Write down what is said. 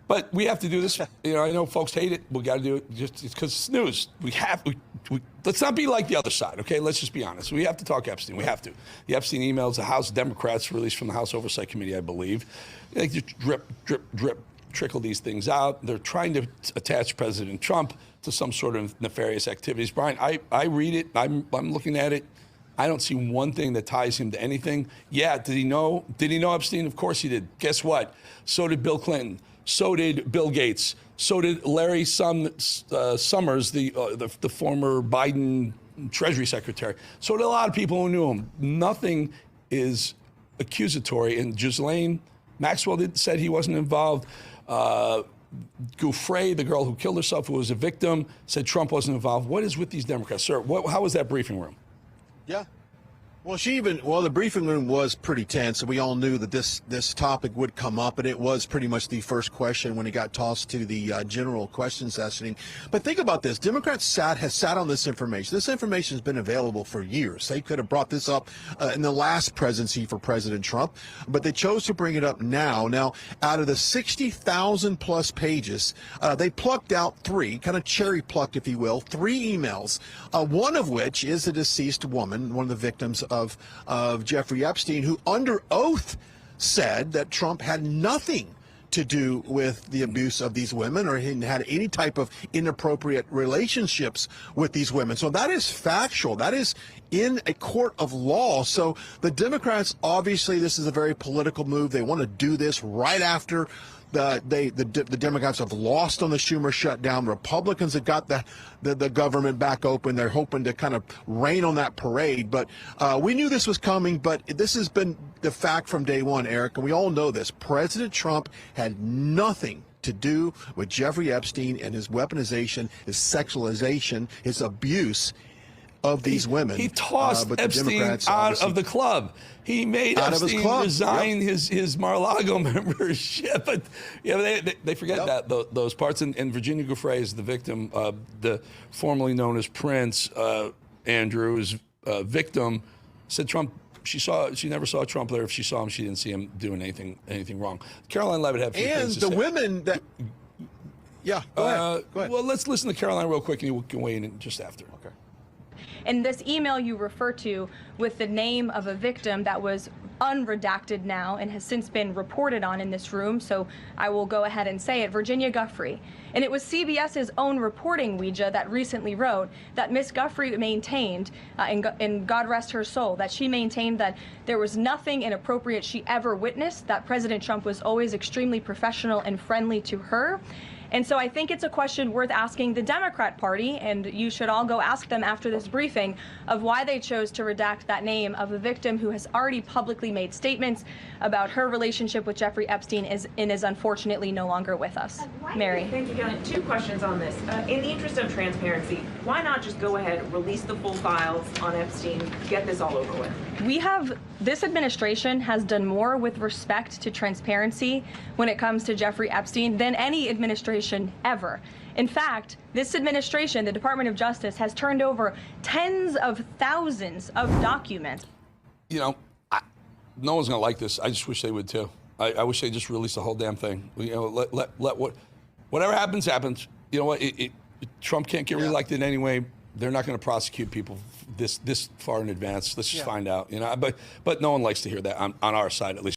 But we have to do this. I know folks hate it. We got to do it just because it's news. Let's not be like the other side, okay? Let's just be honest. We have to talk Epstein. We have to. The Epstein emails, the House Democrats released from the House Oversight Committee, I believe. They just drip, drip, drip, trickle these things out. They're trying to attach President Trump to some sort of nefarious activities. Brian, I read it. I'm looking at it. I don't see one thing that ties him to anything. Yeah, did he know Epstein? Of course he did. Guess what? So did Bill Clinton. So did Bill Gates. So did Larry Summers, the former Biden Treasury Secretary. So did a lot of people who knew him. Nothing is accusatory. And Ghislaine Maxwell said he wasn't involved. Gouffre, the girl who killed herself, who was a victim, said Trump wasn't involved. What is with these Democrats? Sir, how was that briefing room? Yeah. Well, the briefing room was pretty tense, and we all knew that this topic would come up, and it was pretty much the first question when it got tossed to the general question sessioning. But think about this. Democrats has sat on this information. This information has been available for years. They could have brought this up in the last presidency for President Trump, but they chose to bring it up now. Now, out of the 60,000 plus pages, they plucked out three, kind of cherry plucked, if you will, three emails, one of which is a deceased woman, one of the victims of Jeffrey Epstein, who under oath said that Trump had nothing to do with the abuse of these women or had any type of inappropriate relationships with these women. So that is factual. That is in a court of law. So the Democrats, obviously, this is a very political move. They want to do this right after the Democrats have lost on the Schumer shutdown. Republicans have got the government back open. They're hoping to kind of rain on that parade. But we knew this was coming, but this has been the fact from day one, Eric, and we all know this. President Trump had nothing to do with Jeffrey Epstein and his weaponization, his sexualization, his abuse of these women. He tossed Epstein out of the club. He made Epstein resign his Mar-a-Lago membership. But they forget those parts. And Virginia Gouffre is the victim, the formerly known as Prince Andrew's victim, said Trump. She never saw Trump there. If she saw him, she didn't see him doing anything wrong. Caroline Levitt had a few things to say. And the women that. Yeah, go ahead. Well, let's listen to Caroline real quick, and you can weigh in just after. Okay. And this email you refer to with the name of a victim that was unredacted now and has since been reported on in this room, so I will go ahead and say it, Virginia Gouffre. And it was CBS's own reporting, Ouija, that recently wrote that Miss Gouffre maintained, and God rest her soul, that she maintained that there was nothing inappropriate she ever witnessed, that President Trump was always extremely professional and friendly to her. And so I think it's a question worth asking the Democrat Party, and you should all go ask them after this briefing, of why they chose to redact that name of a victim who has already publicly made statements about her relationship with Jeffrey Epstein and is unfortunately no longer with us. Mary. Thank you, Kelly. Two questions on this. In the interest of transparency, why not just go ahead, release the full files on Epstein, get this all over with? This administration has done more with respect to transparency when it comes to Jeffrey Epstein than any administration ever. In fact, this administration, the Department of Justice, has turned over tens of thousands of documents. No one's going to like this. I just wish they would too. I wish they just release the whole damn thing. Whatever happens, happens. You know what? Trump can't get reelected anyway. They're not going to prosecute people this far in advance. Let's just find out. But no one likes to hear that on our side, at least.